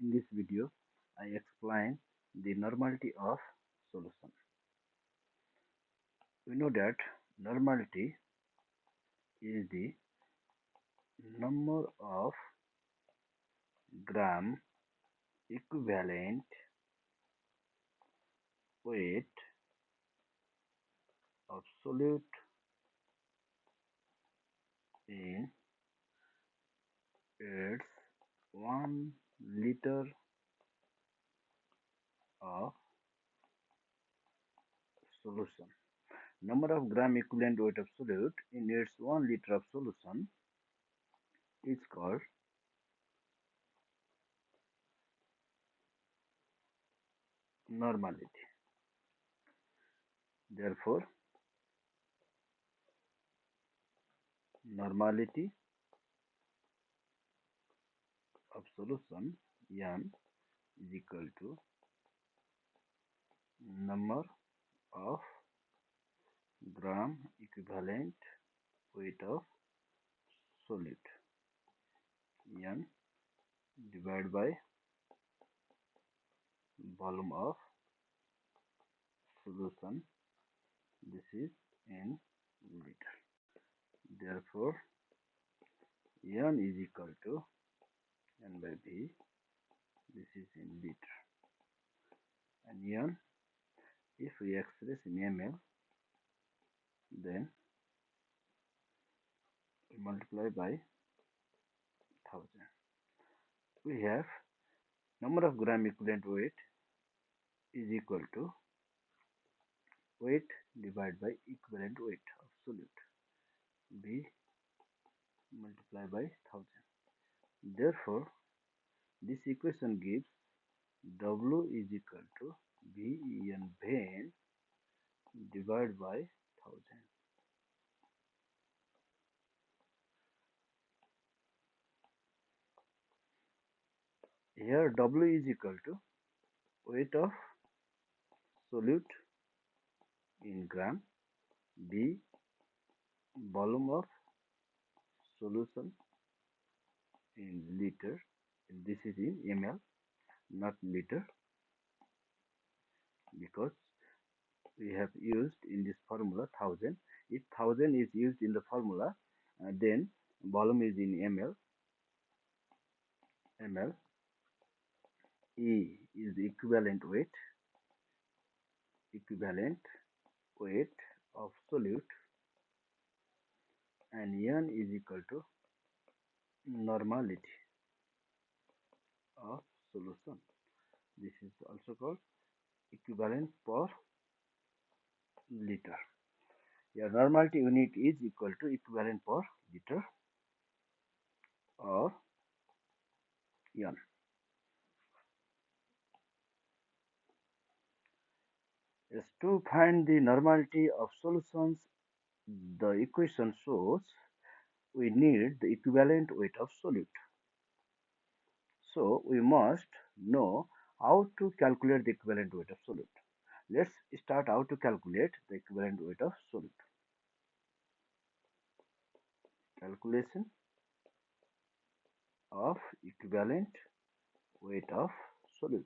In this video, I explain the normality of solution. We know that normality is the number of gram equivalent weight of solute in its 1 liter of solution. Number of gram equivalent weight of solute in its 1 liter of solution is called normality. Therefore, normality of solution N is equal to number of gram equivalent weight of solute N divided by volume of solution. This is in liter. Therefore, N is equal to N by V. This is in liter. And N, if we express in ml, then we multiply by 1000. We have number of gram equivalent weight is equal to weight divided by equivalent weight of solute. B multiplied by 1000. Therefore, this equation gives W is equal to VEN vein divided by 1000. Here W is equal to weight of solute in gram, B volume of solution in liter. This is in ml, not liter, because we have used in this formula 1000. If 1000 is used in the formula, then volume is in ml. E is the equivalent weight of solute, and N is equal to normality of solution. This is also called equivalent per liter. Your normality unit is equal to equivalent per liter or N. Yes, to find the normality of solutions, the equation shows we need the equivalent weight of solute. So we must know how to calculate the equivalent weight of solute. Let's start how to calculate the equivalent weight of solute. Calculation of equivalent weight of solute.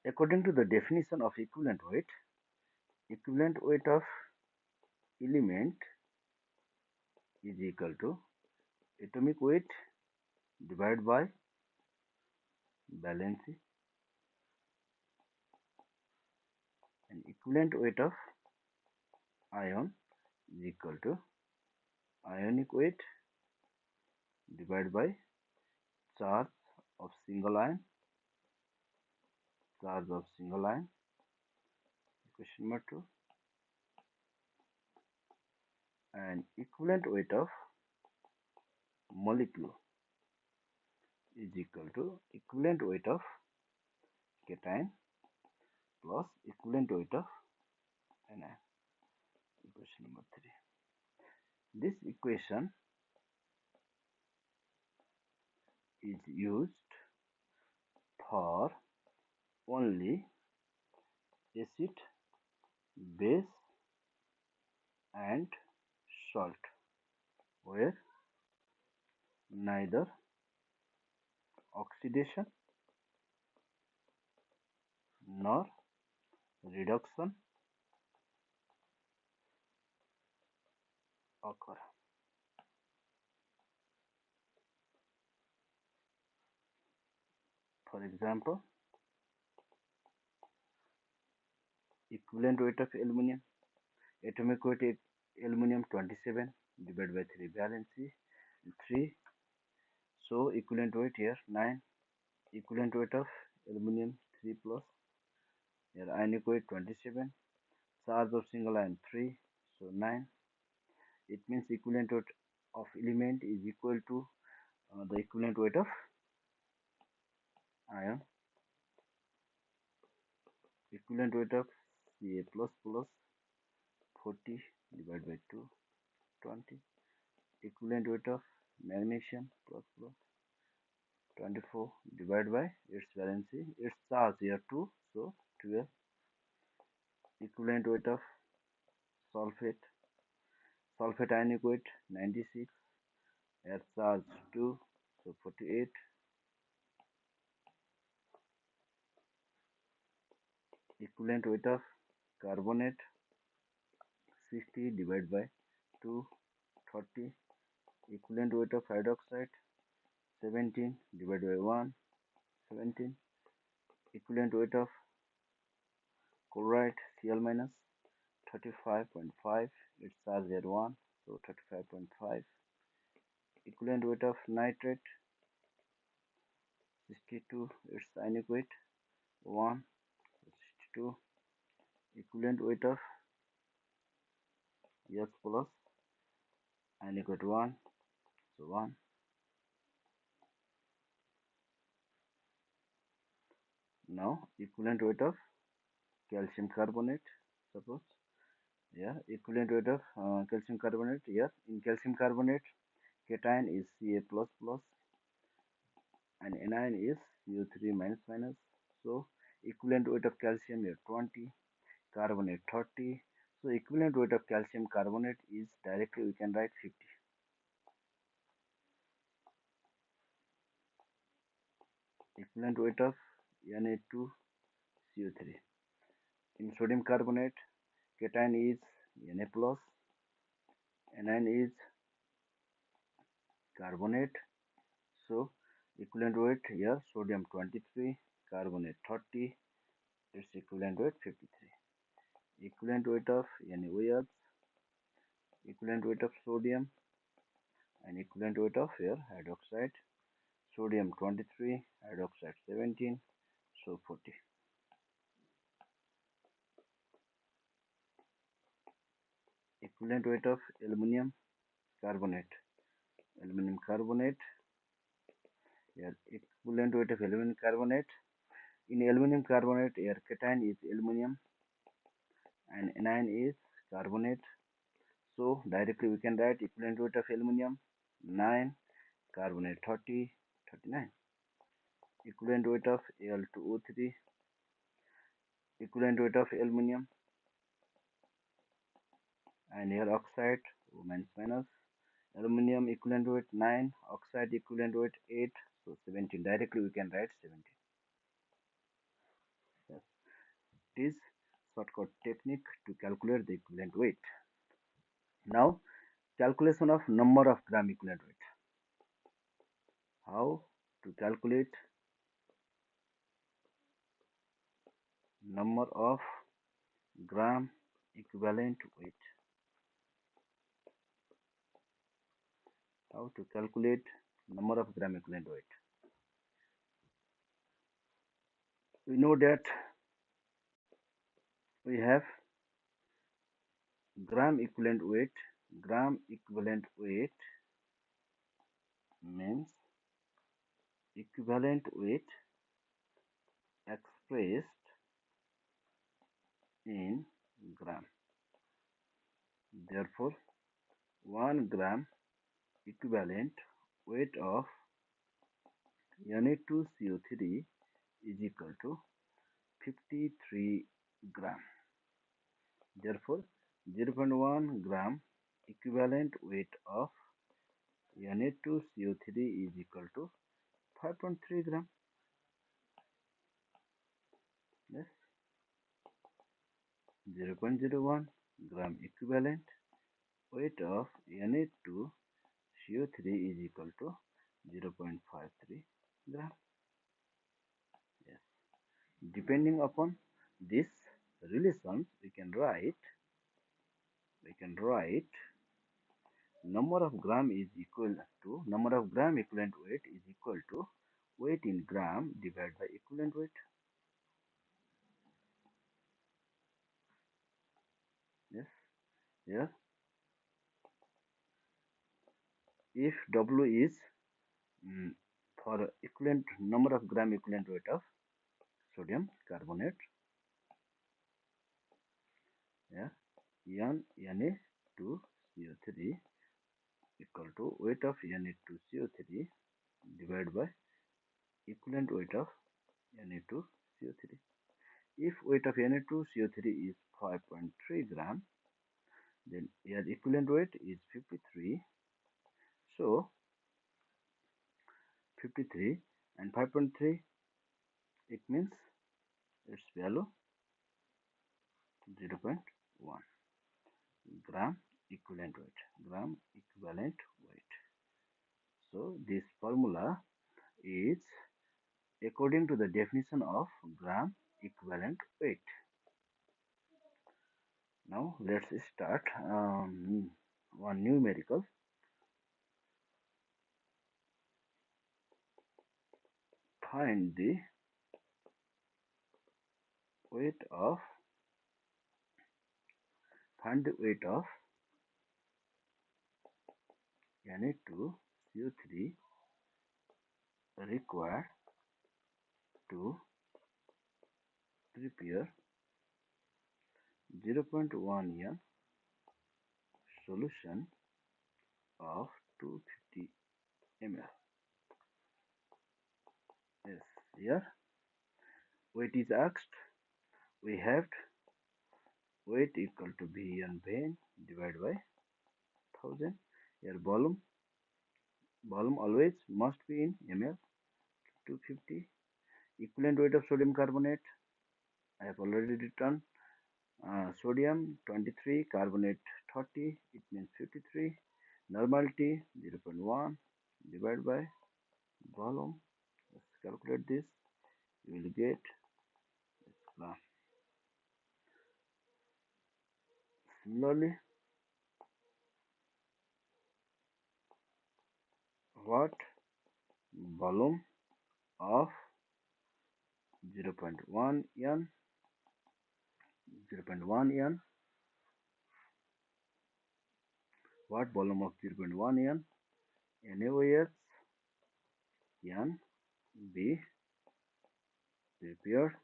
According to the definition of equivalent weight of element is equal to atomic weight divided by valency, and equivalent weight of ion is equal to ionic weight divided by charge of single ion. Question number 2. And equivalent weight of molecule is equal to equivalent weight of cation plus equivalent weight of anion. Question number 3. This equation is used for only acid, base and salt, where neither oxidation nor reduction occur. For example, equivalent weight of aluminum, atomic weight aluminum 27 divided by 3 valency 3, so equivalent weight here 9, equivalent weight of aluminum 3 plus, here ionic weight 27, charge of single ion 3, so 9. It means equivalent weight of element is equal to the equivalent weight of ion. Equivalent weight of Ca plus plus 40 divided by 2, 20. Equivalent weight of magnesium plus plus 24 divided by its valency, its charge here 2, so 12. Equivalent weight of sulfate, sulfate ionic weight 96, air charge 2, so 48. Equivalent weight of carbonate 60 divided by 2, 30. Equivalent weight of hydroxide 17 divided by 1, 17. Equivalent weight of chloride Cl minus 35.5, its charge here 1, so 35.5. Equivalent weight of nitrate 62, its ionic weight 1, so 62. Equivalent weight of H plus ionic weight 1, so 1. Now equivalent weight of calcium carbonate, suppose here equivalent weight of calcium carbonate here. In calcium carbonate, cation is Ca plus plus and anion is CO3 minus minus. So equivalent weight of calcium here 20, carbonate 30. So equivalent weight of calcium carbonate is directly we can write 50. Equivalent weight of Na2CO3. In sodium carbonate, cation is Na plus, anion is carbonate. So equivalent weight here sodium 23, carbonate 30, its equivalent weight 53. Equivalent weight of NaOH, equivalent weight of sodium and equivalent weight of here hydroxide. Sodium 23, hydroxide 17, so 40. Equivalent weight of aluminum carbonate. Aluminum carbonate, here equivalent weight of aluminum carbonate. In aluminum carbonate, here cation is aluminum and anion is carbonate. So directly we can write equivalent weight of aluminum 9, carbonate 30, 39. Equivalent weight of Al2O3, equivalent weight of aluminum and here oxide minus minus. Aluminum equivalent weight 9, oxide equivalent weight 8, so 17. Directly we can write 17. Yes. It is shortcut technique to calculate the equivalent weight. Now calculation of number of gram equivalent weight. How to calculate number of gram equivalent weight. How to calculate number of gram equivalent weight. We know that we have gram equivalent weight. Gram equivalent weight means equivalent weight expressed in gram. Therefore, 1 gram equivalent weight of Na2CO3 is equal to 53 gram. Therefore, 0.1 gram equivalent weight of Na2CO3 is equal to 5.3 gram. Yes, 0.01 gram equivalent weight of Na2CO3 is equal to 0.53 gram. Yes. Depending upon this relations, we can write number of gram is equal to number of gram equivalent weight is equal to weight in gram divided by equivalent weight. Yes. Here, if W is for equivalent number of gram equivalent weight of sodium carbonate, yeah, Na2CO3 equal to weight of Na2CO3 divided by equivalent weight of Na2CO3. If weight of Na2CO3 is 5.3 gram, then here equivalent weight is 53. So 53 and 5.3, it means its value 0.1 gram equivalent weight. Gram equivalent weight. So this formula is according to the definition of gram equivalent weight. Now let's start one numerical. Find the weight of Na2CO3 required to prepare 0.1 n solution of 250 ml. Yes, here weight is asked. We have weight equal to V vein divided by 1000. Here volume always must be in ml. 250 equivalent weight of sodium carbonate. I have already written sodium 23, carbonate 30. It means 53. Normality 0.1 divided by volume. Let's calculate this. You will get this. Similarly, what volume of 0.1 n 0.1 n what volume of 0.1 n NaOH can be prepared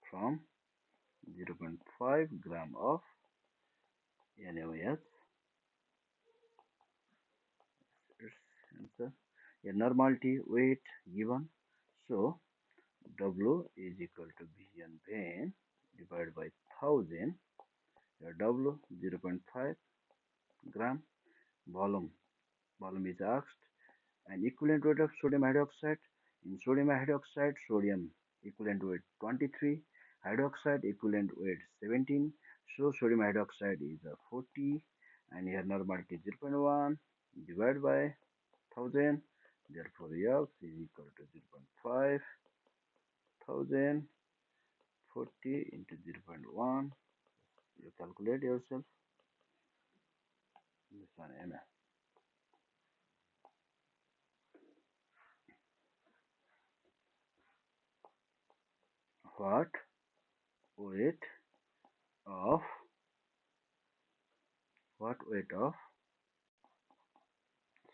from 0.5 gram of NaOH. Its answer. A normality weight given, so W is equal to Vn divided by 1000. W 0.5 gram. Volume is asked. And equivalent weight of sodium hydroxide. In sodium hydroxide, sodium equivalent weight 23, hydroxide equivalent weight 17. So sodium hydroxide is 40, and here normality 0.1 divided by 1000. Therefore, X is equal to 0.5 1000 40 into 0.1. You calculate yourself. This one, ml. What weight of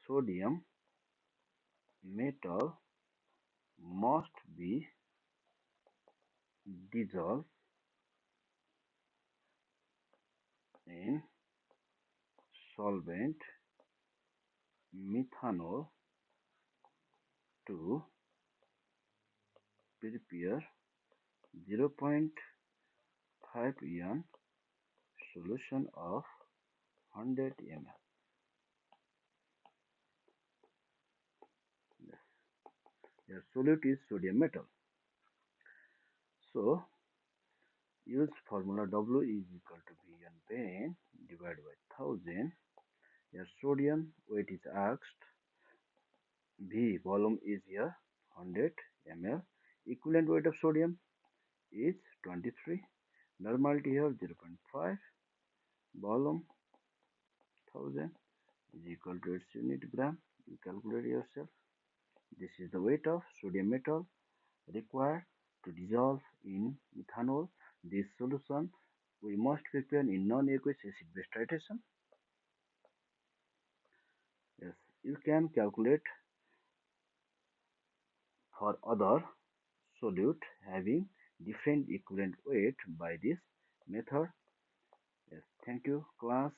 sodium metal must be dissolved in solvent methanol to prepare 0.5 5 ion solution of 100 ml. Yes. Your solute is sodium metal. So use formula W is equal to V on pain divided by 1000. Your sodium weight is asked. V volume is here 100 ml. Equivalent weight of sodium is 23. Normality here 0.5. Volume 1000 is equal to its unit gram. You calculate yourself. This is the weight of sodium metal required to dissolve in ethanol. This solution we must prepare in non-aqueous acid-base titration. Yes, you can calculate for other solute having different equivalent weight by this method. Yes, thank you class.